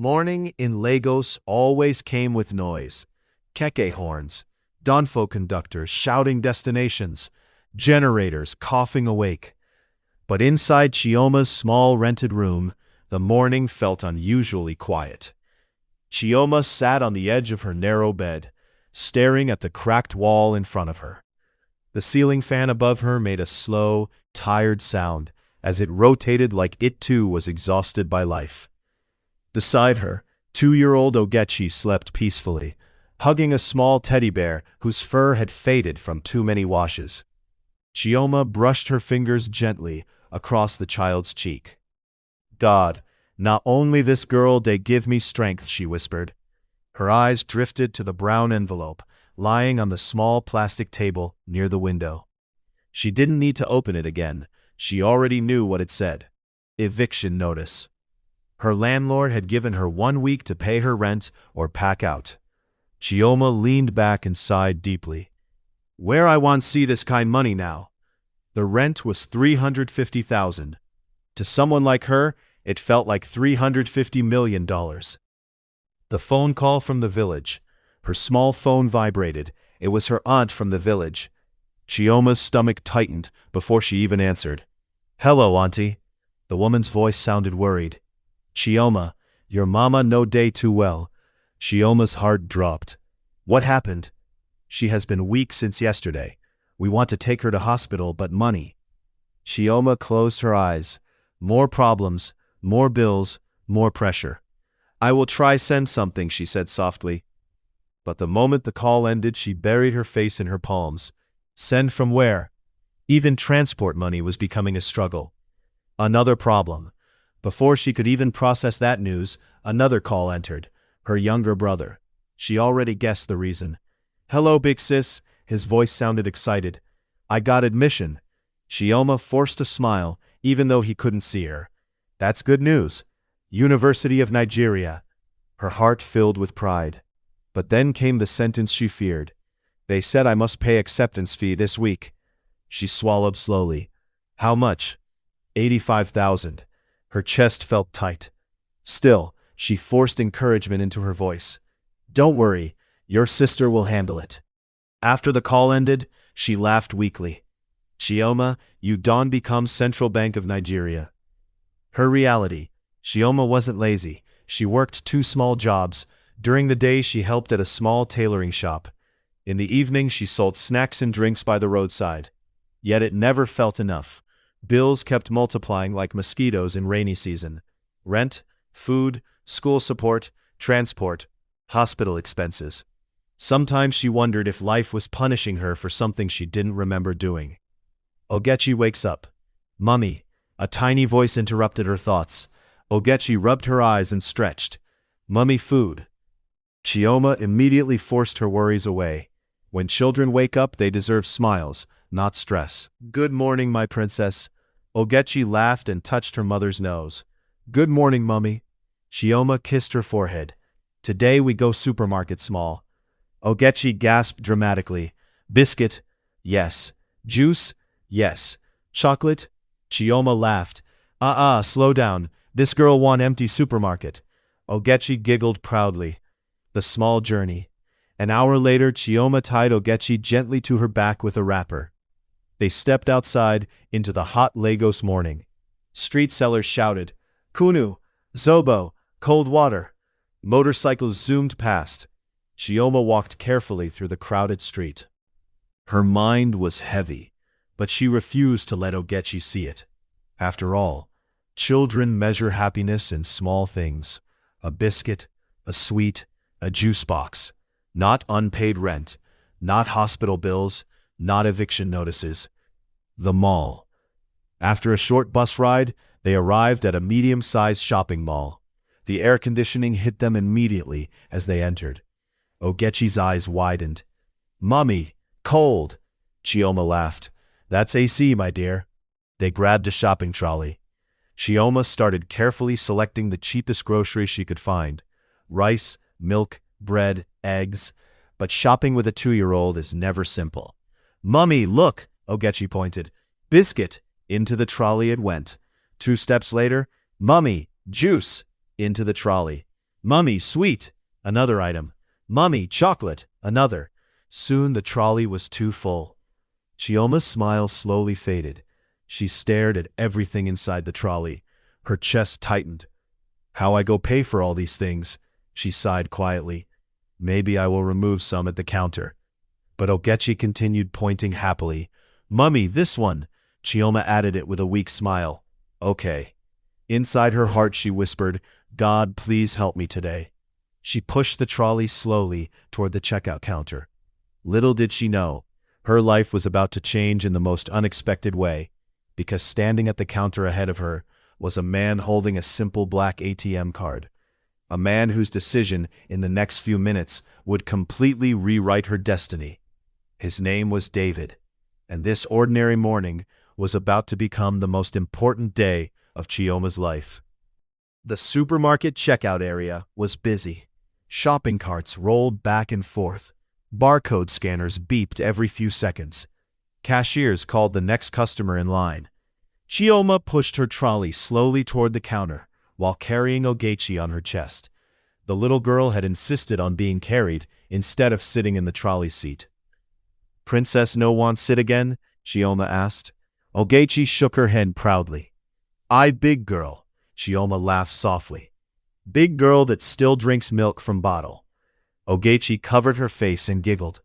Morning in Lagos always came with noise. Keke horns, Donfo conductors shouting destinations, generators coughing awake. But inside Chioma's small rented room, the morning felt unusually quiet. Chioma sat on the edge of her narrow bed, staring at the cracked wall in front of her. The ceiling fan above her made a slow, tired sound as it rotated like it too was exhausted by life. Beside her, 2-year-old Ogechi slept peacefully, hugging a small teddy bear whose fur had faded from too many washes. Chioma brushed her fingers gently across the child's cheek. "God, not only this girl they give me strength," she whispered. Her eyes drifted to the brown envelope lying on the small plastic table near the window. She didn't need to open it again. She already knew what it said. Eviction notice. Her landlord had given her 1 week to pay her rent or pack out. Chioma leaned back and sighed deeply. "Where I want see this kind money now?" The rent was $350,000. To someone like her, it felt like $350 million. The phone call from the village. Her small phone vibrated. It was her aunt from the village. Chioma's stomach tightened before she even answered. "Hello, auntie." The woman's voice sounded worried. "Chioma, your mama no day too well." Chioma's heart dropped. "What happened?" "She has been weak since yesterday. We want to take her to hospital, but money." Chioma closed her eyes. More problems, more bills, more pressure. "I will try send something," she said softly. But the moment the call ended, she buried her face in her palms. Send from where? Even transport money was becoming a struggle. Another problem. Before she could even process that news, another call entered. Her younger brother. She already guessed the reason. "Hello, big sis." His voice sounded excited. "I got admission." Chioma forced a smile, even though he couldn't see her. "That's good news. University of Nigeria." Her heart filled with pride. But then came the sentence she feared. "They said I must pay acceptance fee this week." She swallowed slowly. "How much?" $85,000. Her chest felt tight. Still, she forced encouragement into her voice. "Don't worry, your sister will handle it." After the call ended, she laughed weakly. "Chioma, you don become Central Bank of Nigeria." Her reality. Chioma wasn't lazy. She worked 2 small jobs. During the day, she helped at a small tailoring shop. In the evening, she sold snacks and drinks by the roadside. Yet it never felt enough. Bills kept multiplying like mosquitoes in rainy season. Rent, food, school support, transport, hospital expenses. Sometimes she wondered if life was punishing her for something she didn't remember doing. Ogechi wakes up. "Mummy." A tiny voice interrupted her thoughts. Ogechi rubbed her eyes and stretched. "Mummy, food." Chioma immediately forced her worries away. When children wake up, they deserve smiles, not stress. "Good morning, my princess." Ogechi laughed and touched her mother's nose. "Good morning, Mummy." Chioma kissed her forehead. "Today we go supermarket small." Ogechi gasped dramatically. "Biscuit?" "Yes." "Juice?" "Yes." "Chocolate?" Chioma laughed. Slow down. This girl want empty supermarket." Ogechi giggled proudly. The small journey. An hour later, Chioma tied Ogechi gently to her back with a wrapper. They stepped outside into the hot Lagos morning. Street sellers shouted, "Kunu! Zobo! Cold water!" Motorcycles zoomed past. Chioma walked carefully through the crowded street. Her mind was heavy, but she refused to let Ogechi see it. After all, children measure happiness in small things. A biscuit, a sweet, a juice box. Not unpaid rent, not hospital bills, not eviction notices. The mall. After a short bus ride, they arrived at a medium-sized shopping mall. The air conditioning hit them immediately as they entered. Ogechi's eyes widened. "Mummy, cold!" Chioma laughed. "That's AC, my dear." They grabbed a shopping trolley. Chioma started carefully selecting the cheapest groceries she could find. Rice, milk, bread, eggs. But shopping with a 2-year-old is never simple. "Mummy, look!" Ogechi pointed. "Biscuit!" Into the trolley it went. 2 steps later, "Mummy, juice!" Into the trolley. Mummy, sweet, another item. Mummy, chocolate, another. Soon the trolley was too full. Chioma's smile slowly faded. She stared at everything inside the trolley. Her chest tightened. How I go pay for all these things? She sighed quietly. Maybe I will remove some at the counter. But Ogechi continued, pointing happily. Mummy, this one. Chioma added it with a weak smile. Okay. Inside her heart she whispered, God, please help me today. She pushed the trolley slowly toward the checkout counter. Little did she know, her life was about to change in the most unexpected way, because standing at the counter ahead of her was a man holding a simple black ATM card. A man whose decision in the next few minutes would completely rewrite her destiny. His name was David, and this ordinary morning was about to become the most important day of Chioma's life. The supermarket checkout area was busy. Shopping carts rolled back and forth. Barcode scanners beeped every few seconds. Cashiers called the next customer in line. Chioma pushed her trolley slowly toward the counter while carrying Ogechi on her chest. The little girl had insisted on being carried instead of sitting in the trolley seat. Princess no want sit again? Chioma asked. Ogechi shook her head proudly. I big girl. Chioma laughed softly. Big girl that still drinks milk from bottle. Ogechi covered her face and giggled.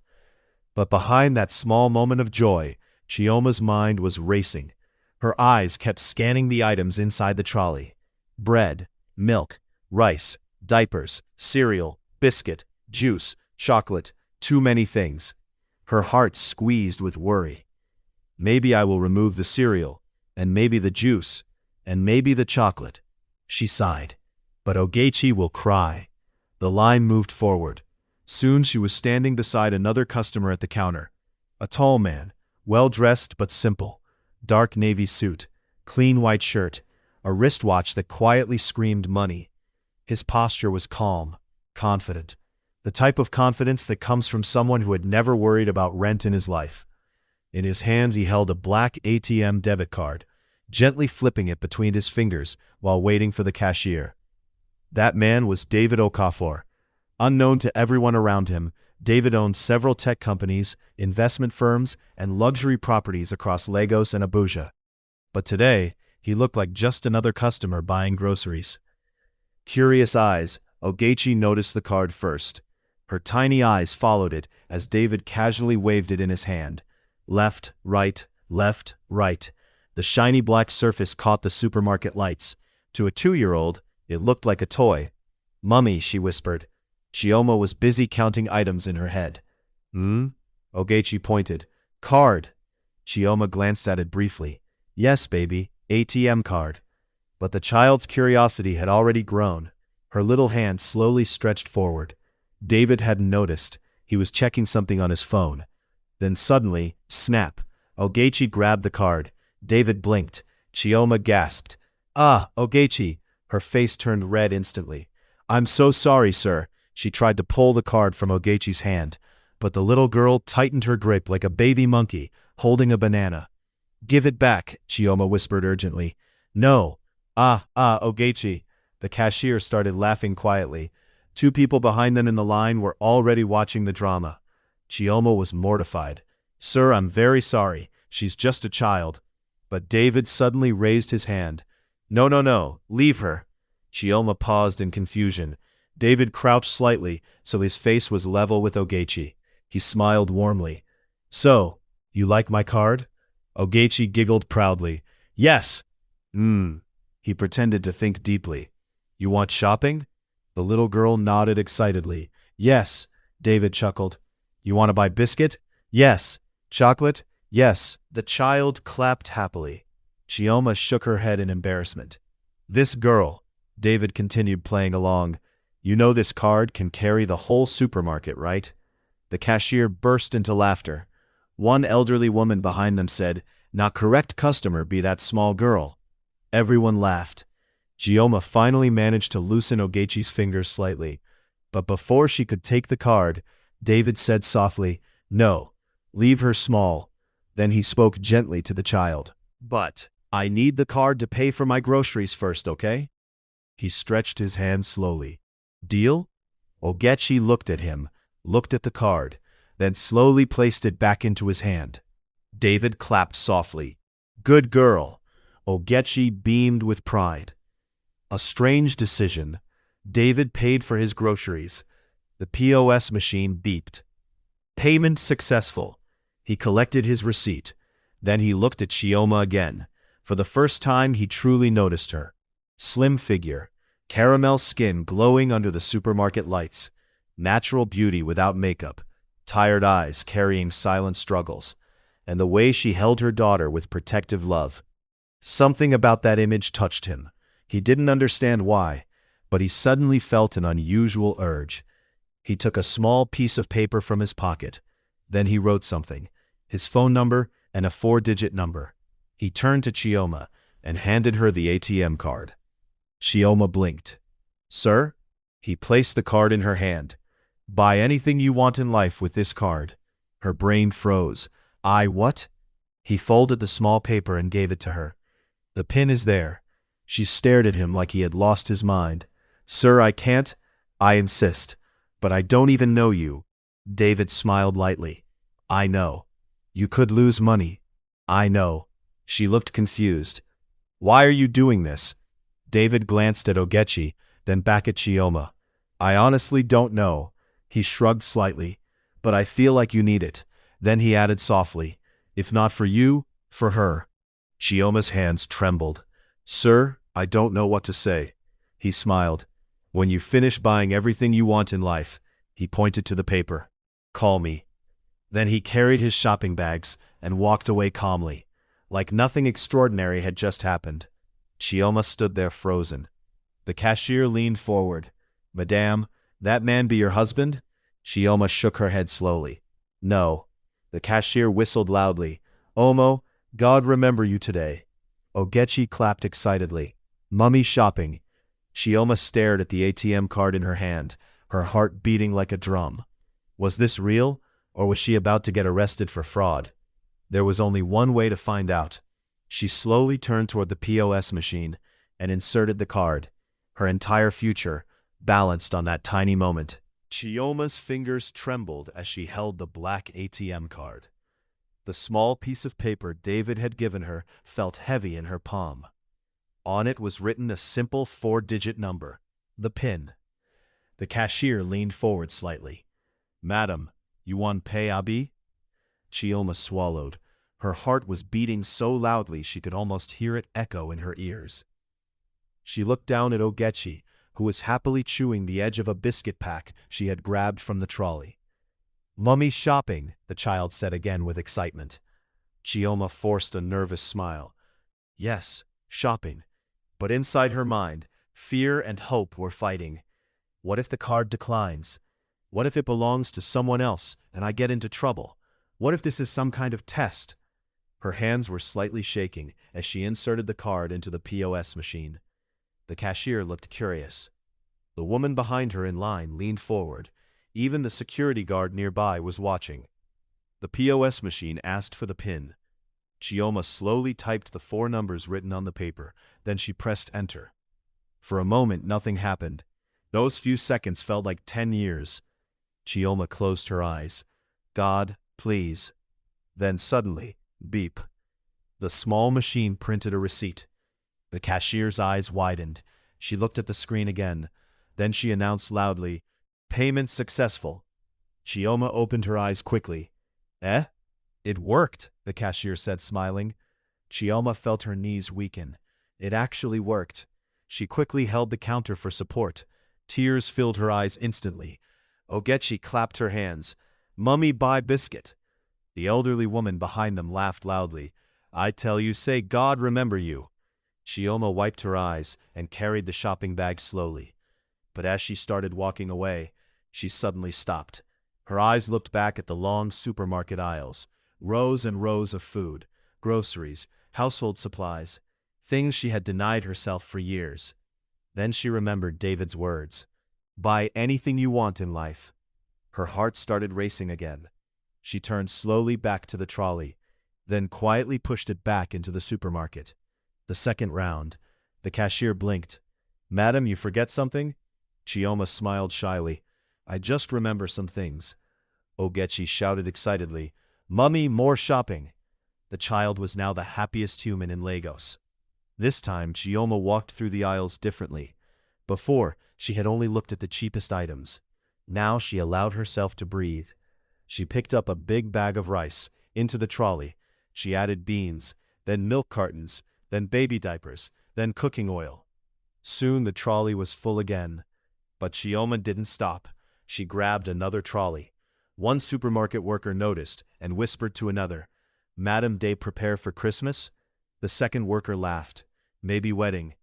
But behind that small moment of joy, Chioma's mind was racing. Her eyes kept scanning the items inside the trolley. Bread, milk, rice, diapers, cereal, biscuit, juice, chocolate, too many things. Her heart squeezed with worry. Maybe I will remove the cereal, and maybe the juice, and maybe the chocolate. She sighed. But Ogechi will cry. The line moved forward. Soon she was standing beside another customer at the counter. A tall man, well-dressed but simple. Dark navy suit, clean white shirt, a wristwatch that quietly screamed money. His posture was calm, confident. The type of confidence that comes from someone who had never worried about rent in his life. In his hands he held a black ATM debit card, gently flipping it between his fingers while waiting for the cashier. That man was David Okafor. Unknown to everyone around him, David owned several tech companies, investment firms, and luxury properties across Lagos and Abuja. But today, he looked like just another customer buying groceries. Curious eyes, Ogechi noticed the card first. Her tiny eyes followed it as David casually waved it in his hand. Left, right, left, right. The shiny black surface caught the supermarket lights. To a 2-year-old, it looked like a toy. Mummy, she whispered. Chioma was busy counting items in her head. Ogechi pointed. Card. Chioma glanced at it briefly. Yes, baby, ATM card. But the child's curiosity had already grown. Her little hand slowly stretched forward. David hadn't noticed. He was checking something on his phone. Then suddenly, snap. Ogechi grabbed the card. David blinked. Chioma gasped. Ah, Ogechi. Her face turned red instantly. I'm so sorry, sir. She tried to pull the card from Ogechi's hand, but the little girl tightened her grip like a baby monkey holding a banana. Give it back, Chioma whispered urgently. No. Ogechi. The cashier started laughing quietly. 2 people behind them in the line were already watching the drama. Chioma was mortified. Sir, I'm very sorry. She's just a child. But David suddenly raised his hand. No, leave her. Chioma paused in confusion. David crouched slightly so his face was level with Ogechi. He smiled warmly. So, you like my card? Ogechi giggled proudly. Yes. He pretended to think deeply. You want shopping? The little girl nodded excitedly. Yes. David chuckled. You want to buy biscuit? Yes. Chocolate? Yes. The child clapped happily. Chioma shook her head in embarrassment. This girl, David continued playing along. You know this card can carry the whole supermarket, right? The cashier burst into laughter. One elderly woman behind them said, Now correct customer be that small girl. Everyone laughed. Chioma finally managed to loosen Ogechi's fingers slightly. But before she could take the card, David said softly, No, leave her small. Then he spoke gently to the child. But I need the card to pay for my groceries first, okay? He stretched his hand slowly. Deal? Ogechi looked at him, looked at the card, then slowly placed it back into his hand. David clapped softly. Good girl. Ogechi beamed with pride. A strange decision. David paid for his groceries. The POS machine beeped. Payment successful. He collected his receipt. Then he looked at Chioma again. For the first time, he truly noticed her. Slim figure, caramel skin glowing under the supermarket lights, natural beauty without makeup, tired eyes carrying silent struggles, and the way she held her daughter with protective love. Something about that image touched him. He didn't understand why, but he suddenly felt an unusual urge. He took a small piece of paper from his pocket. Then he wrote something, his phone number and a 4-digit number. He turned to Chioma and handed her the ATM card. Chioma blinked. Sir? He placed the card in her hand. Buy anything you want in life with this card. Her brain froze. What? He folded the small paper and gave it to her. The pin is there. She stared at him like he had lost his mind. Sir, I can't. I insist. But I don't even know you. David smiled lightly. I know. You could lose money. I know. She looked confused. Why are you doing this? David glanced at Ogechi, then back at Chioma. I honestly don't know. He shrugged slightly. But I feel like you need it. Then he added softly, if not for you, for her. Chioma's hands trembled. Sir, I don't know what to say. He smiled. When you finish buying everything you want in life, he pointed to the paper. Call me. Then he carried his shopping bags and walked away calmly, like nothing extraordinary had just happened. Chioma stood there frozen. The cashier leaned forward. Madame, that man be your husband? Chioma shook her head slowly. No. The cashier whistled loudly. Omo, God remember you today. Ogechi clapped excitedly. Mummy shopping. Chioma stared at the ATM card in her hand, her heart beating like a drum. Was this real, or was she about to get arrested for fraud? There was only one way to find out. She slowly turned toward the POS machine and inserted the card. Her entire future balanced on that tiny moment. Chioma's fingers trembled as she held the black ATM card. The small piece of paper David had given her felt heavy in her palm. On it was written a simple 4-digit number, the PIN. The cashier leaned forward slightly. Madam, you want pay abi? Chioma swallowed. Her heart was beating so loudly she could almost hear it echo in her ears. She looked down at Ogechi, who was happily chewing the edge of a biscuit pack she had grabbed from the trolley. Mummy shopping, the child said again with excitement. Chioma forced a nervous smile. Yes, shopping. But inside her mind, fear and hope were fighting. What if the card declines? What if it belongs to someone else and I get into trouble? What if this is some kind of test? Her hands were slightly shaking as she inserted the card into the POS machine. The cashier looked curious. The woman behind her in line leaned forward. Even the security guard nearby was watching. The POS machine asked for the PIN. Chioma slowly typed the 4 numbers written on the paper, then she pressed enter. For a moment, nothing happened. Those few seconds felt like 10 years. Chioma closed her eyes. God, please. Then suddenly, beep. The small machine printed a receipt. The cashier's eyes widened. She looked at the screen again. Then she announced loudly, Payment successful. Chioma opened her eyes quickly. Eh? It worked, the cashier said, smiling. Chioma felt her knees weaken. It actually worked. She quickly held the counter for support. Tears filled her eyes instantly. Ogechi clapped her hands. Mummy buy biscuit. The elderly woman behind them laughed loudly. I tell you, say God remember you. Chioma wiped her eyes and carried the shopping bag slowly. But as she started walking away, she suddenly stopped. Her eyes looked back at the long supermarket aisles, rows and rows of food, groceries, household supplies, things she had denied herself for years. Then she remembered David's words, buy anything you want in life. Her heart started racing again. She turned slowly back to the trolley, then quietly pushed it back into the supermarket. The second round. The cashier blinked. Madam, you forget something? Chioma smiled shyly. I just remember some things. Ogechi shouted excitedly. Mummy, more shopping! The child was now the happiest human in Lagos. This time, Chioma walked through the aisles differently. Before, she had only looked at the cheapest items. Now she allowed herself to breathe. She picked up a big bag of rice. Into the trolley. She added beans, then milk cartons, then baby diapers, then cooking oil. Soon the trolley was full again. But Chioma didn't stop. She grabbed another trolley. One supermarket worker noticed and whispered to another, Madam, they prepare for Christmas? The second worker laughed. Maybe wedding.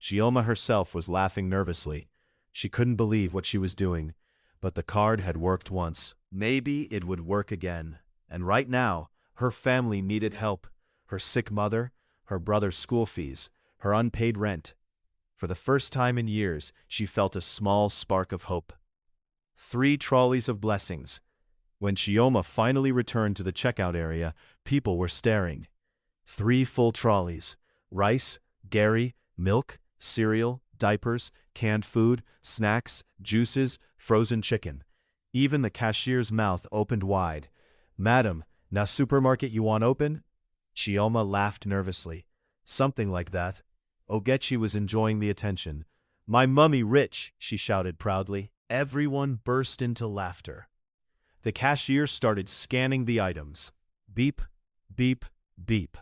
Chioma herself was laughing nervously. She couldn't believe what she was doing. But the card had worked once. Maybe it would work again. And right now, her family needed help. Her sick mother, her brother's school fees, her unpaid rent. For the first time in years, she felt a small spark of hope. 3 trolleys of blessings. When Chioma finally returned to the checkout area, people were staring. 3 full trolleys. Rice, dairy, milk, cereal, diapers, canned food, snacks, juices, frozen chicken. Even the cashier's mouth opened wide. Madam, na supermarket you want open? Chioma laughed nervously. Something like that. Ogechi was enjoying the attention. My mummy rich, she shouted proudly. Everyone burst into laughter. The cashier started scanning the items. Beep, beep, beep.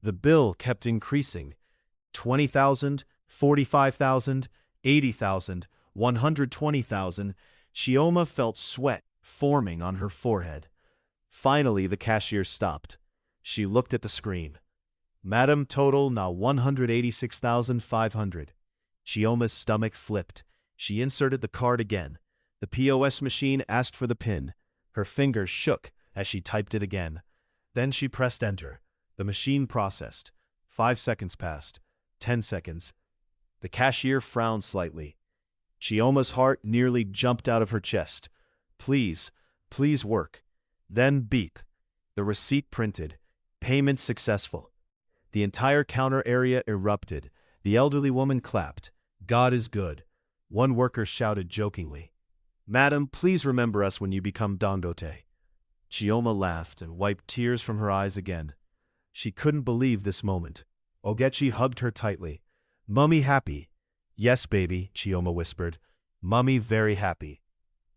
The bill kept increasing. 20,000, 45,000, 80,000, 120,000. Chioma felt sweat forming on her forehead. Finally, the cashier stopped. She looked at the screen. Madam, total now 186,500. Chioma's stomach flipped. She inserted the card again. The POS machine asked for the PIN. Her fingers shook as she typed it again. Then she pressed enter. The machine processed. 5 seconds passed. 10 seconds. The cashier frowned slightly. Chioma's heart nearly jumped out of her chest. Please, please work. Then beep. The receipt printed. Payment successful. The entire counter area erupted. The elderly woman clapped. God is good. One worker shouted jokingly. Madam, please remember us when you become Dangote. Chioma laughed and wiped tears from her eyes again. She couldn't believe this moment. Ogechi hugged her tightly. Mummy happy. Yes, baby, Chioma whispered. Mummy very happy.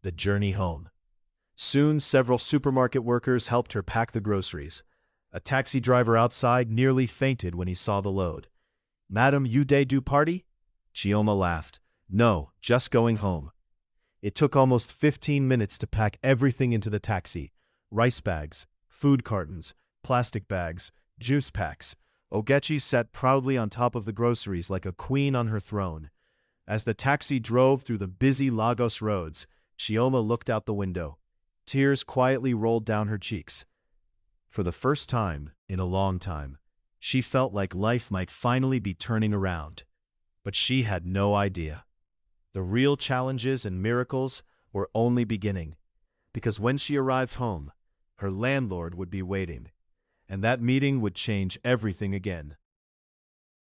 The journey home. Soon, several supermarket workers helped her pack the groceries. A taxi driver outside nearly fainted when he saw the load. Madam, you day do party? Chioma laughed. No, just going home. It took almost 15 minutes to pack everything into the taxi. Rice bags, food cartons, plastic bags, juice packs. Ogechi sat proudly on top of the groceries like a queen on her throne. As the taxi drove through the busy Lagos roads, Chioma looked out the window. Tears quietly rolled down her cheeks. For the first time in a long time, she felt like life might finally be turning around. But she had no idea. The real challenges and miracles were only beginning, because when she arrived home, her landlord would be waiting, and that meeting would change everything again.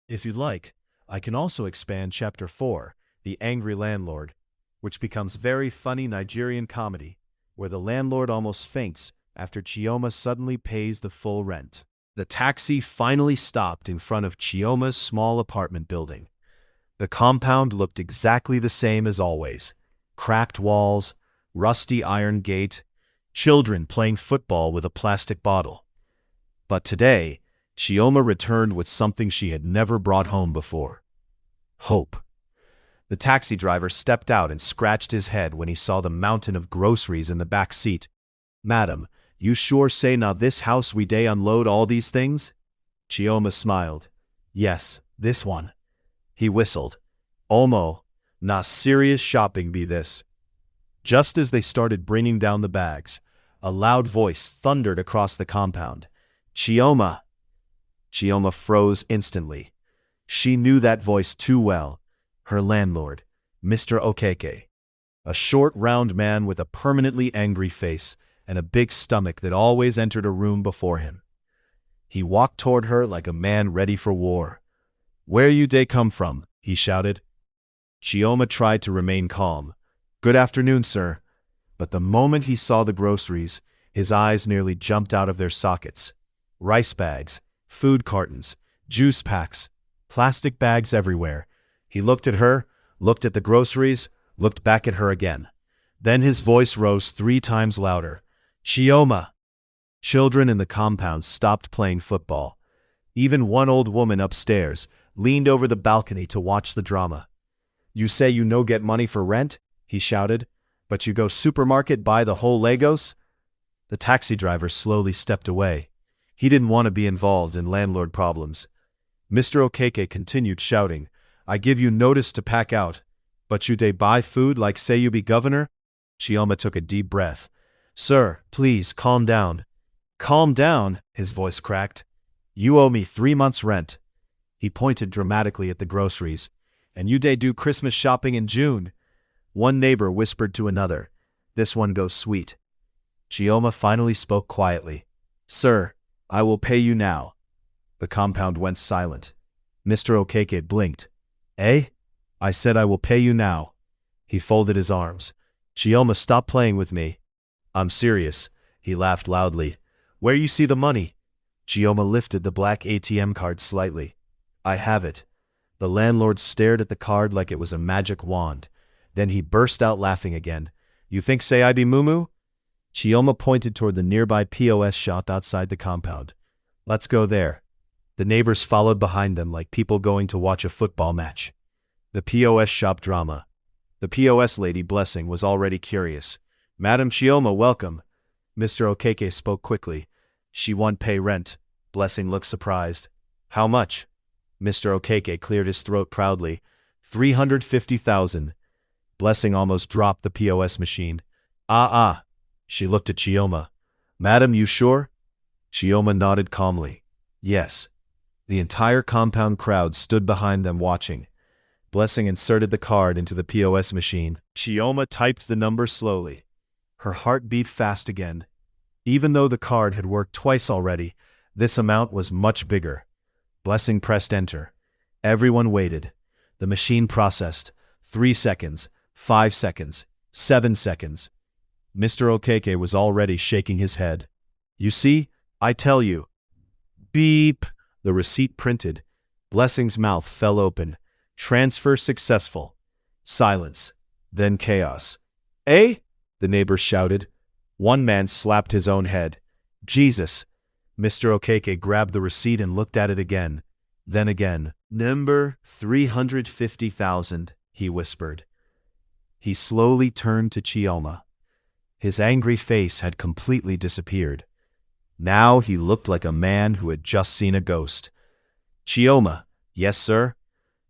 If you'd like, I can also expand Chapter 4, The Angry Landlord, which becomes very funny Nigerian comedy, where the landlord almost faints after Chioma suddenly pays the full rent. The taxi finally stopped in front of Chioma's small apartment building. The compound looked exactly the same as always. Cracked walls, rusty iron gate, children playing football with a plastic bottle. But today, Chioma returned with something she had never brought home before. Hope. The taxi driver stepped out and scratched his head when he saw the mountain of groceries in the back seat. Madam, you sure say now this house we day unload all these things? Chioma smiled. Yes, this one. He whistled. Omo, na serious shopping be this. Just as they started bringing down the bags, a loud voice thundered across the compound. Chioma! Chioma froze instantly. She knew that voice too well. Her landlord, Mr. Okeke. A short, round man with a permanently angry face and a big stomach that always entered a room before him. He walked toward her like a man ready for war. Where you dey come from? He shouted. Chioma tried to remain calm. "Good afternoon, sir." But the moment he saw the groceries, his eyes nearly jumped out of their sockets. Rice bags, food cartons, juice packs, plastic bags everywhere. He looked at her, looked at the groceries, looked back at her again. Then his voice rose 3 times louder. "Chioma!" Children in the compound stopped playing football. Even one old woman upstairs leaned over the balcony to watch the drama. "You say you no get money for rent?" he shouted. "But you go supermarket buy the whole Legos?" The taxi driver slowly stepped away. He didn't want to be involved in landlord problems. Mr. Okeke continued shouting, "I give you notice to pack out. But you dey buy food like say you be governor?" Chioma took a deep breath. "Sir, please calm down." "Calm down," his voice cracked. "You owe me 3 months' rent." He pointed dramatically at the groceries. "And you dey do Christmas shopping in June." One neighbor whispered to another, "This one goes sweet." Chioma finally spoke quietly. "Sir, I will pay you now." The compound went silent. Mr. Okeke blinked. "Eh? I said I will pay you now." He folded his arms. "Chioma, stop playing with me." "I'm serious." He laughed loudly. "Where you see the money?" Chioma lifted the black ATM card slightly. "I have it." The landlord stared at the card like it was a magic wand. Then he burst out laughing again. "You think say I be Mumu?" Chioma pointed toward the nearby POS shop outside the compound. "Let's go there." The neighbors followed behind them like people going to watch a football match. The POS shop drama. The POS lady, Blessing, was already curious. "Madam Chioma, welcome." Mr. Okeke spoke quickly. "She won't pay rent." Blessing looked surprised. "How much?" Mr. Okeke cleared his throat proudly. 350,000. Blessing almost dropped the POS machine. Ah. She looked at Chioma. "Madam, you sure?" Chioma nodded calmly. "Yes." The entire compound crowd stood behind them watching. Blessing inserted the card into the POS machine. Chioma typed the number slowly. Her heart beat fast again. Even though the card had worked twice already, this amount was much bigger. Blessing pressed enter. Everyone waited. The machine processed. 3 seconds, 5 seconds, 7 seconds. Mr. Okeke was already shaking his head. "You see, I tell you." Beep! The receipt printed. Blessing's mouth fell open. Transfer successful. Silence. Then chaos. "Eh?" the neighbors shouted. One man slapped his own head. "Jesus!" Mr. Okeke grabbed the receipt and looked at it again. Then again. "Number 350,000, he whispered. He slowly turned to Chioma. His angry face had completely disappeared. Now he looked like a man who had just seen a ghost. "Chioma." "Yes, sir."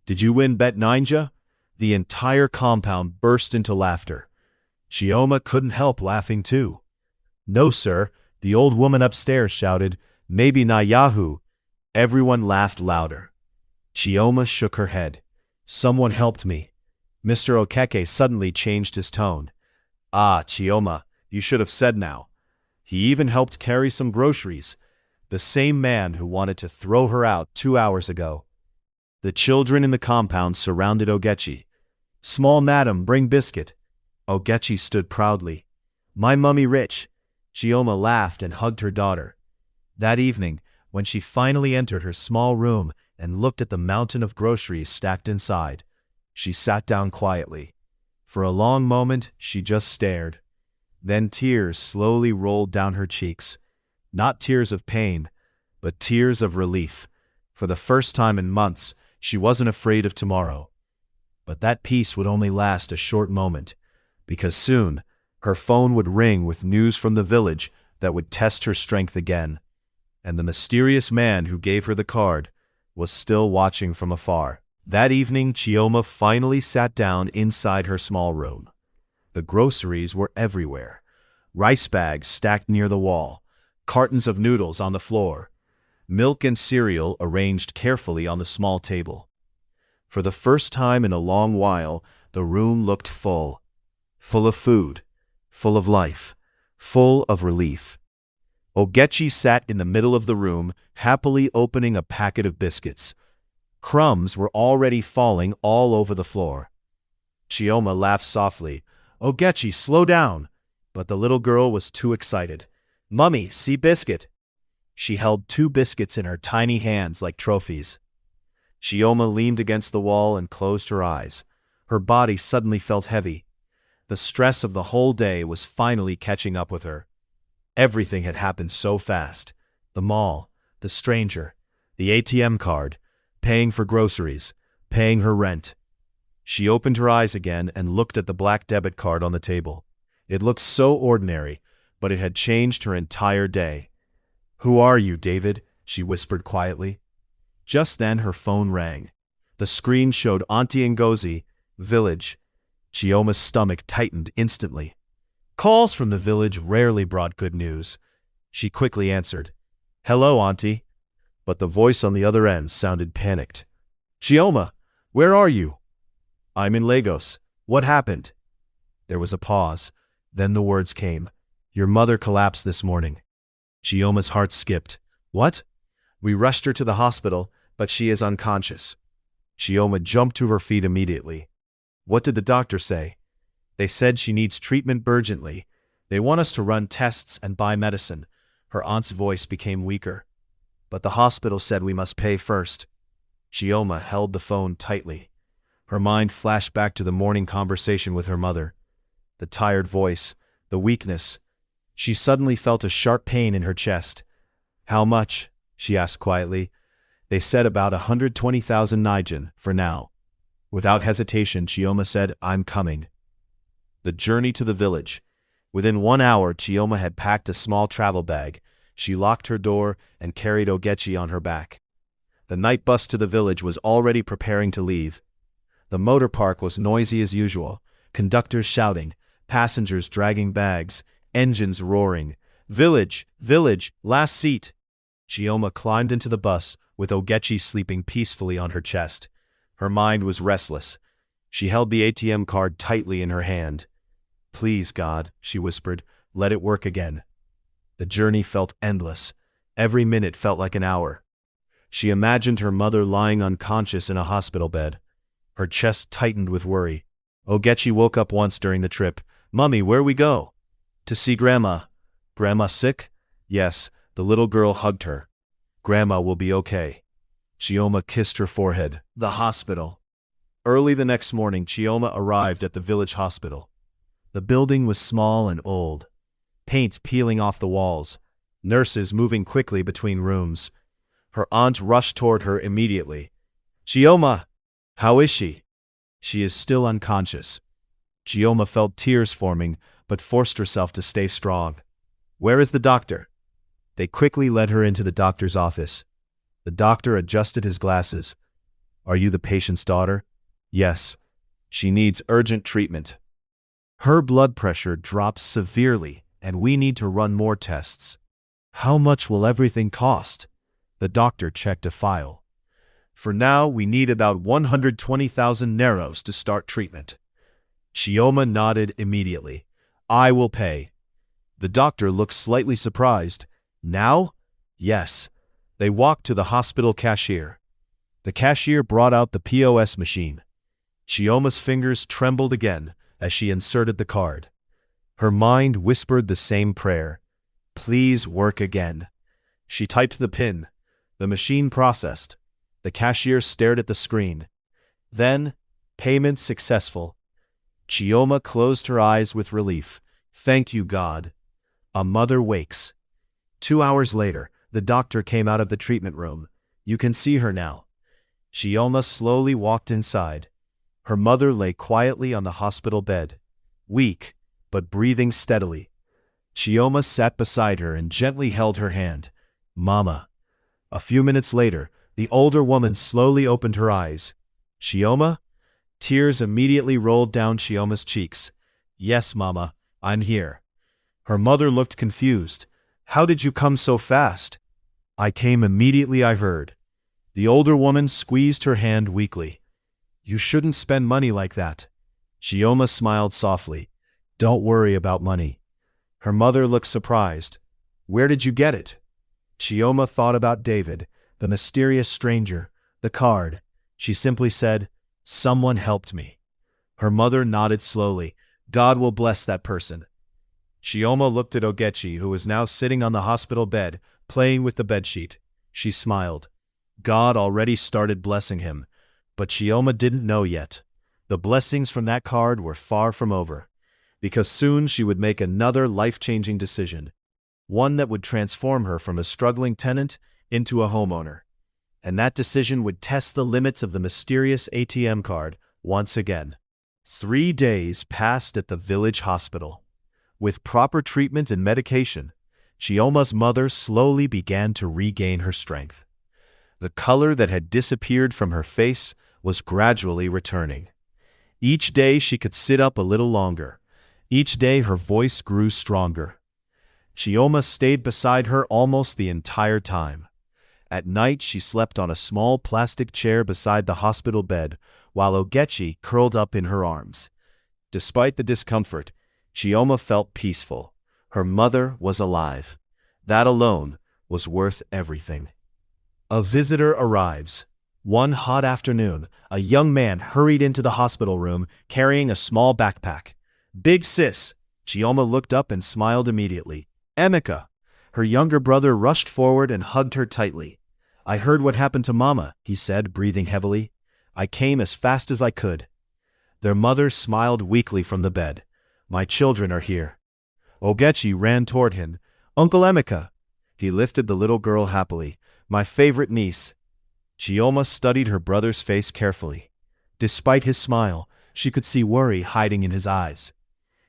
"Did you win Bet Ninja?" The entire compound burst into laughter. Chioma couldn't help laughing too. "No, sir," the old woman upstairs shouted. "Maybe na Yahoo." Everyone laughed louder. Chioma shook her head. "Someone helped me." Mr. Okeke suddenly changed his tone. "Ah, Chioma, you should have said now. He even helped carry some groceries. The same man who wanted to throw her out 2 hours ago." The children in the compound surrounded Ogechi. "Small madam, bring biscuit." Ogechi stood proudly. "My mummy rich." Chioma laughed and hugged her daughter. That evening, when she finally entered her small room and looked at the mountain of groceries stacked inside, she sat down quietly. For a long moment, she just stared. Then tears slowly rolled down her cheeks. Not tears of pain, but tears of relief. For the first time in months, she wasn't afraid of tomorrow. But that peace would only last a short moment, because soon her phone would ring with news from the village that would test her strength again. And the mysterious man who gave her the card was still watching from afar. That evening, Chioma finally sat down inside her small room. The groceries were everywhere. Rice bags stacked near the wall, cartons of noodles on the floor, milk and cereal arranged carefully on the small table. For the first time in a long while, the room looked full. Full of food, full of life, full of relief. Ogechi sat in the middle of the room, happily opening a packet of biscuits. Crumbs were already falling all over the floor. Chioma laughed softly. Ogechi, slow down. But the little girl was too excited. Mummy, see biscuit. She held 2 biscuits in her tiny hands like trophies. Chioma leaned against the wall and closed her eyes. Her body suddenly felt heavy. The stress of the whole day was finally catching up with her. Everything had happened so fast. The mall, the stranger, the ATM card, paying for groceries, paying her rent. She opened her eyes again and looked at the black debit card on the table. It looked so ordinary, but it had changed her entire day. Who are you, David? She whispered quietly. Just then her phone rang. The screen showed Auntie Ngozi, village. Chioma's stomach tightened instantly. Calls from the village rarely brought good news. She quickly answered. Hello, Auntie. But the voice on the other end sounded panicked. Chioma, where are you? I'm in Lagos. What happened? There was a pause. Then the words came. Your mother collapsed this morning. Chioma's heart skipped. What? We rushed her to the hospital, but she is unconscious. Chioma jumped to her feet immediately. What did the doctor say? They said she needs treatment urgently. They want us to run tests and buy medicine. Her aunt's voice became weaker. But the hospital said we must pay first. Chioma held the phone tightly. Her mind flashed back to the morning conversation with her mother. The tired voice, the weakness. She suddenly felt a sharp pain in her chest. How much? She asked quietly. They said about 120,000 Nijin, for now. Without hesitation, Chioma said, I'm coming. The journey to the village. Within 1 hour, Chioma had packed a small travel bag. She locked her door and carried Ogechi on her back. The night bus to the village was already preparing to leave. The motor park was noisy as usual, conductors shouting, passengers dragging bags, engines roaring. Village, village, last seat. Chioma climbed into the bus, with Ogechi sleeping peacefully on her chest. Her mind was restless. She held the ATM card tightly in her hand. Please, God, she whispered, let it work again. The journey felt endless. Every minute felt like an hour. She imagined her mother lying unconscious in a hospital bed. Her chest tightened with worry. Ogechi woke up once during the trip. Mummy, where we go? To see Grandma. Grandma sick? Yes, the little girl hugged her. Grandma will be okay. Chioma kissed her forehead. The hospital. Early the next morning, Chioma arrived at the village hospital. The building was small and old. Paint peeling off the walls. Nurses moving quickly between rooms. Her aunt rushed toward her immediately. Chioma! How is she? She is still unconscious. Chioma felt tears forming, but forced herself to stay strong. Where is the doctor? They quickly led her into the doctor's office. The doctor adjusted his glasses. Are you the patient's daughter? Yes. She needs urgent treatment. Her blood pressure drops severely, and we need to run more tests. How much will everything cost? The doctor checked a file. For now, we need about 120,000 Neros to start treatment. Chioma nodded immediately. I will pay. The doctor looked slightly surprised. Now? Yes. They walked to the hospital cashier. The cashier brought out the POS machine. Chioma's fingers trembled again as she inserted the card. Her mind whispered the same prayer. Please work again. She typed the PIN. The machine processed. The cashier stared at the screen. Then, payment successful. Chioma closed her eyes with relief. Thank you, God. A mother wakes. 2 hours later, the doctor came out of the treatment room. You can see her now. Chioma slowly walked inside. Her mother lay quietly on the hospital bed, weak, but breathing steadily. Chioma sat beside her and gently held her hand. Mama. A few minutes later, the older woman slowly opened her eyes. Chioma? Tears immediately rolled down Chioma's cheeks. Yes, Mama, I'm here. Her mother looked confused. How did you come so fast? I came immediately, I heard. The older woman squeezed her hand weakly. You shouldn't spend money like that. Chioma smiled softly. Don't worry about money. Her mother looked surprised. Where did you get it? Chioma thought about David, the mysterious stranger, the card. She simply said, Someone helped me. Her mother nodded slowly. God will bless that person. Chioma looked at Ogechi, who was now sitting on the hospital bed, playing with the bedsheet. She smiled. God already started blessing him, but Chioma didn't know yet. The blessings from that card were far from over, because soon she would make another life-changing decision, one that would transform her from a struggling tenant into a homeowner. And that decision would test the limits of the mysterious ATM card once again. 3 days passed at the village hospital. With proper treatment and medication, Chioma's mother slowly began to regain her strength. The color that had disappeared from her face was gradually returning. Each day she could sit up a little longer. Each day her voice grew stronger. Chioma stayed beside her almost the entire time. At night she slept on a small plastic chair beside the hospital bed, while Ogechi curled up in her arms. Despite the discomfort, Chioma felt peaceful. Her mother was alive. That alone was worth everything. A visitor arrives. One hot afternoon, a young man hurried into the hospital room carrying a small backpack. "Big sis!" Chioma looked up and smiled immediately. "Emeka!" Her younger brother rushed forward and hugged her tightly. "I heard what happened to Mama," he said, breathing heavily. "I came as fast as I could." Their mother smiled weakly from the bed. "My children are here." Ogechi ran toward him. "Uncle Emeka!" He lifted the little girl happily. "My favorite niece." Chioma studied her brother's face carefully. Despite his smile, she could see worry hiding in his eyes.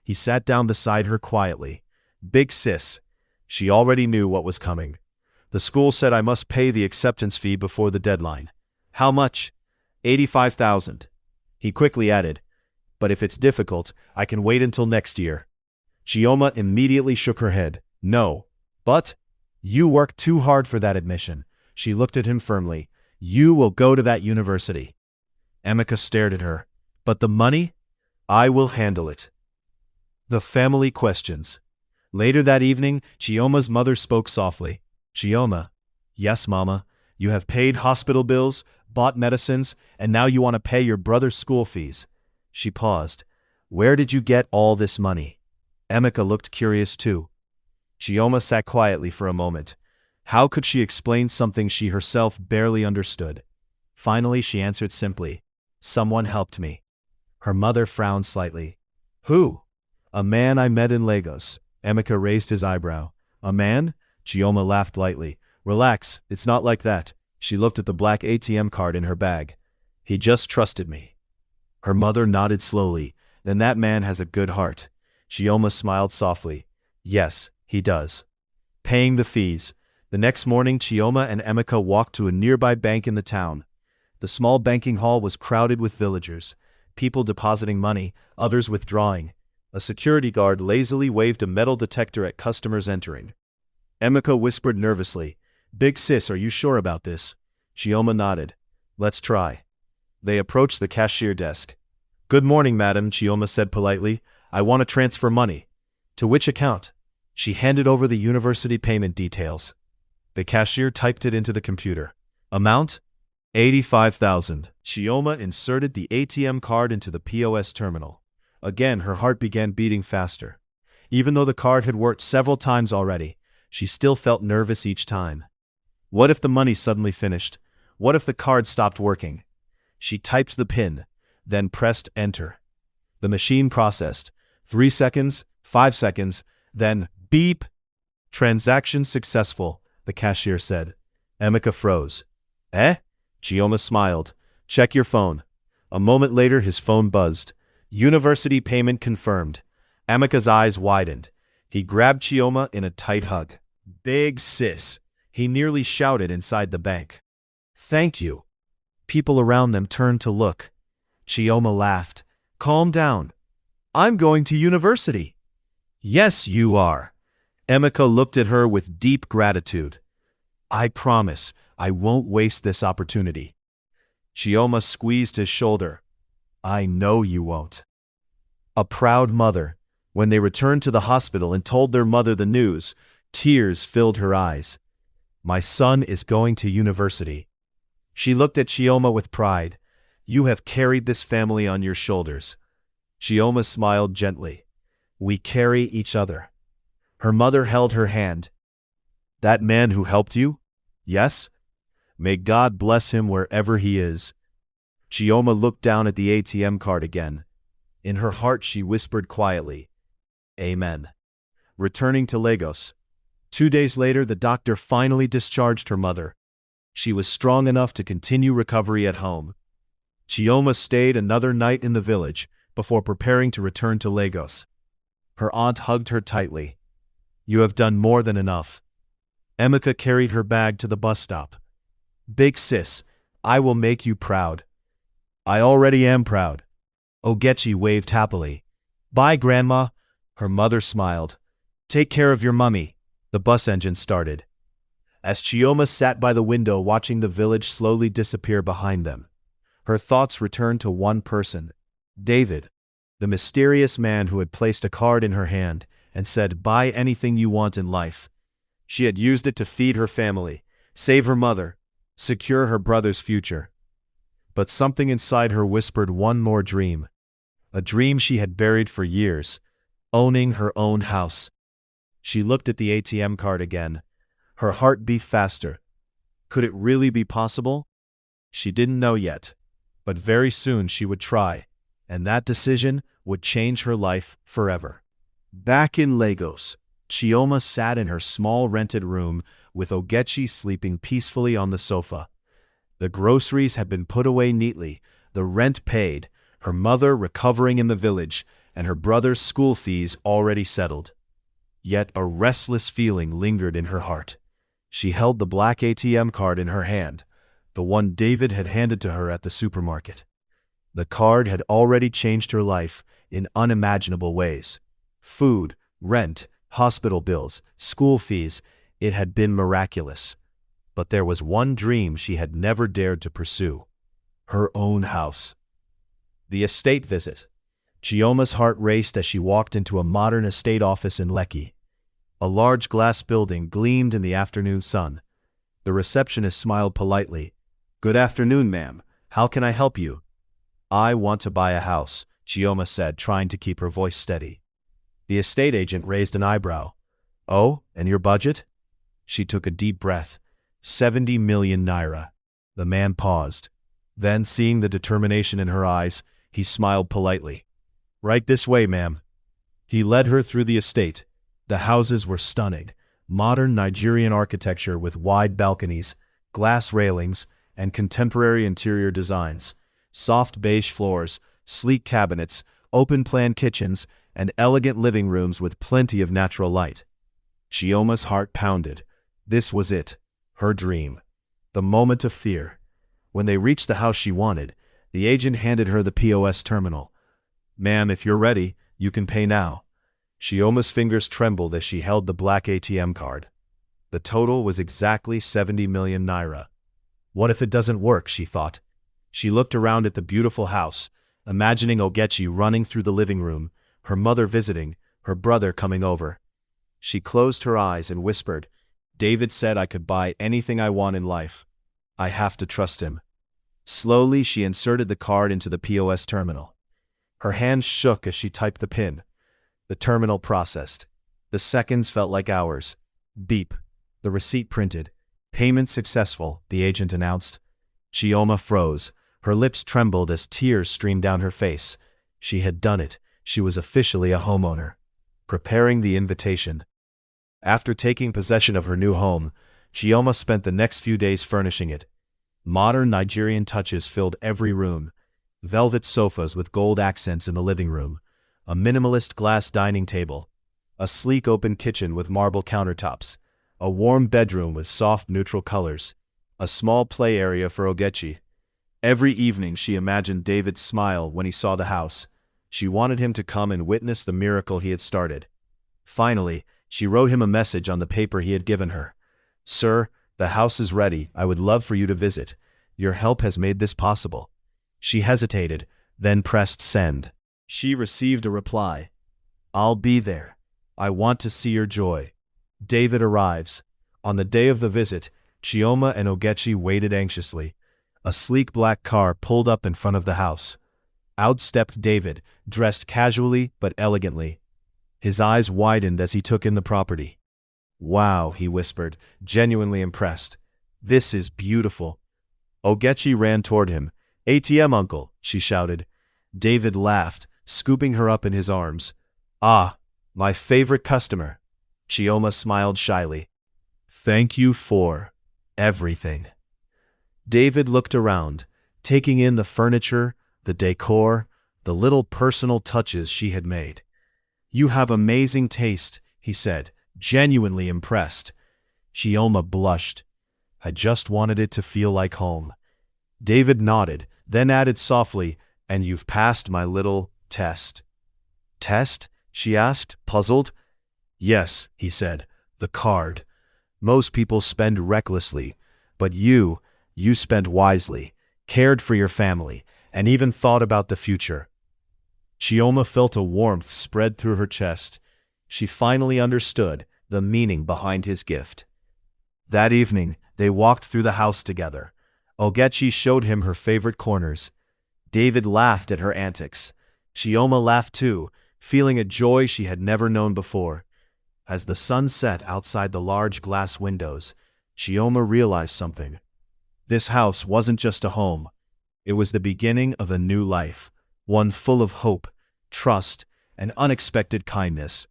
He sat down beside her quietly. "Big sis." She already knew what was coming. "The school said I must pay the acceptance fee before the deadline." "How much?" $85,000. He quickly added, "But if it's difficult, I can wait until next year." Chioma immediately shook her head. "No." "But you worked too hard for that admission." She looked at him firmly. "You will go to that university." Emeka stared at her. "But the money? I will handle it." The family questions. Later that evening, Chioma's mother spoke softly. "Chioma." "Yes, Mama. You have paid hospital bills, bought medicines, and now you want to pay your brother's school fees." She paused. "Where did you get all this money?" Emeka looked curious too. Chioma sat quietly for a moment. How could she explain something she herself barely understood? Finally, she answered simply, "Someone helped me." Her mother frowned slightly. "Who?" "A man I met in Lagos." Emeka raised his eyebrow. "A man?" Chioma laughed lightly. "Relax, it's not like that." She looked at the black ATM card in her bag. "He just trusted me." Her mother nodded slowly. "Then that man has a good heart." Chioma smiled softly. "Yes, he does." Paying the fees. The next morning, Chioma and Emeka walked to a nearby bank in the town. The small banking hall was crowded with villagers, people depositing money, others withdrawing. A security guard lazily waved a metal detector at customers entering. Emeka whispered nervously, "Big sis, are you sure about this?" Chioma nodded. "Let's try." They approached the cashier desk. "Good morning, madam," Chioma said politely. "I want to transfer money." "To which account?" She handed over the university payment details. The cashier typed it into the computer. "Amount? 85,000. Chioma inserted the ATM card into the POS terminal. Again, her heart began beating faster. Even though the card had worked several times already, she still felt nervous each time. What if the money suddenly finished? What if the card stopped working? She typed the PIN, then pressed enter. The machine processed. 3 seconds, 5 seconds, then beep. "Transaction successful," the cashier said. Emeka froze. "Eh?" Chioma smiled. "Check your phone." A moment later, his phone buzzed. University payment confirmed. Emeka's eyes widened. He grabbed Chioma in a tight hug. "Big sis," he nearly shouted inside the bank. "Thank you." People around them turned to look. Chioma laughed. "Calm down. I'm going to university." "Yes, you are." Emeka looked at her with deep gratitude. "I promise I won't waste this opportunity." Chioma squeezed his shoulder. "I know you won't." A proud mother. When they returned to the hospital and told their mother the news, tears filled her eyes. "My son is going to university." She looked at Chioma with pride. "You have carried this family on your shoulders." Chioma smiled gently. We carry each other. Her mother held her hand. That man who helped you? Yes? May God bless him wherever he is. Chioma looked down at the ATM card again. In her heart she whispered quietly, Amen. Returning to Lagos. 2 days later, the doctor finally discharged her mother. She was strong enough to continue recovery at home. Chioma stayed another night in the village before preparing to return to Lagos. Her aunt hugged her tightly. You have done more than enough. Emeka carried her bag to the bus stop. Big sis, I will make you proud. I already am proud. Ogechi waved happily. Bye, Grandma. Her mother smiled. Take care of your mummy. The bus engine started. As Chioma sat by the window watching the village slowly disappear behind them, her thoughts returned to one person, David, the mysterious man who had placed a card in her hand and said, buy anything you want in life. She had used it to feed her family, save her mother, secure her brother's future. But something inside her whispered one more dream, a dream she had buried for years, owning her own house. She looked at the ATM card again. Her heart beat faster. Could it really be possible? She didn't know yet, but very soon she would try, and that decision would change her life forever. Back in Lagos, Chioma sat in her small rented room with Ogechi sleeping peacefully on the sofa. The groceries had been put away neatly, the rent paid, her mother recovering in the village, and her brother's school fees already settled. Yet a restless feeling lingered in her heart. She held the black ATM card in her hand, the one David had handed to her at the supermarket. The card had already changed her life in unimaginable ways. Food, rent, hospital bills, school fees, it had been miraculous. But there was one dream she had never dared to pursue. Her own house. The estate visit. Chioma's heart raced as she walked into a modern estate office in Lekki. A large glass building gleamed in the afternoon sun. The receptionist smiled politely. Good afternoon, ma'am. How can I help you? I want to buy a house, Chioma said, trying to keep her voice steady. The estate agent raised an eyebrow. Oh, and your budget? She took a deep breath. 70 million naira. The man paused. Then, seeing the determination in her eyes, he smiled politely. Right this way, ma'am. He led her through the estate. The houses were stunning, modern Nigerian architecture with wide balconies, glass railings, and contemporary interior designs. Soft beige floors, sleek cabinets, open-plan kitchens, and elegant living rooms with plenty of natural light. Chioma's heart pounded. This was it, her dream. The moment of fear. When they reached the house she wanted, the agent handed her the POS terminal. Ma'am, if you're ready, you can pay now. Chioma's fingers trembled as she held the black ATM card. The total was exactly 70 million naira. What if it doesn't work, she thought. She looked around at the beautiful house, imagining Ogechi running through the living room, her mother visiting, her brother coming over. She closed her eyes and whispered, David said I could buy anything I want in life. I have to trust him. Slowly, she inserted the card into the POS terminal. Her hands shook as she typed the PIN. The terminal processed. The seconds felt like hours. Beep. The receipt printed. Payment successful, the agent announced. Chioma froze. Her lips trembled as tears streamed down her face. She had done it. She was officially a homeowner. Preparing the invitation. After taking possession of her new home, Chioma spent the next few days furnishing it. Modern Nigerian touches filled every room. Velvet sofas with gold accents in the living room. A minimalist glass dining table. A sleek open kitchen with marble countertops. A warm bedroom with soft neutral colors. A small play area for Ogechi. Every evening she imagined David's smile when he saw the house. She wanted him to come and witness the miracle he had started. Finally, she wrote him a message on the paper he had given her. Sir, the house is ready. I would love for you to visit. Your help has made this possible. She hesitated, then pressed send. She received a reply. I'll be there. I want to see your joy. David arrives. On the day of the visit, Chioma and Ogechi waited anxiously. A sleek black car pulled up in front of the house. Out stepped David, dressed casually but elegantly. His eyes widened as he took in the property. "Wow," he whispered, genuinely impressed. "This is beautiful." Ogechi ran toward him. "ATM, uncle," she shouted. David laughed, scooping her up in his arms. "Ah, my favorite customer." Chioma smiled shyly. "Thank you for everything." David looked around, taking in the furniture, the decor, the little personal touches she had made. "You have amazing taste," he said, genuinely impressed. Chioma blushed. "I just wanted it to feel like home." David nodded, then added softly, "And you've passed my little test." "Test?" she asked, puzzled. "Yes," he said, "the card. Most people spend recklessly, but you spent wisely, cared for your family, and even thought about the future." Chioma felt a warmth spread through her chest. She finally understood the meaning behind his gift. That evening, they walked through the house together. Ogechi showed him her favorite corners. David laughed at her antics. Chioma laughed too, feeling a joy she had never known before. As the sun set outside the large glass windows, Chioma realized something. This house wasn't just a home. It was the beginning of a new life, one full of hope, trust, and unexpected kindness.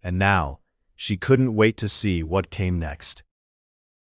And now, she couldn't wait to see what came next.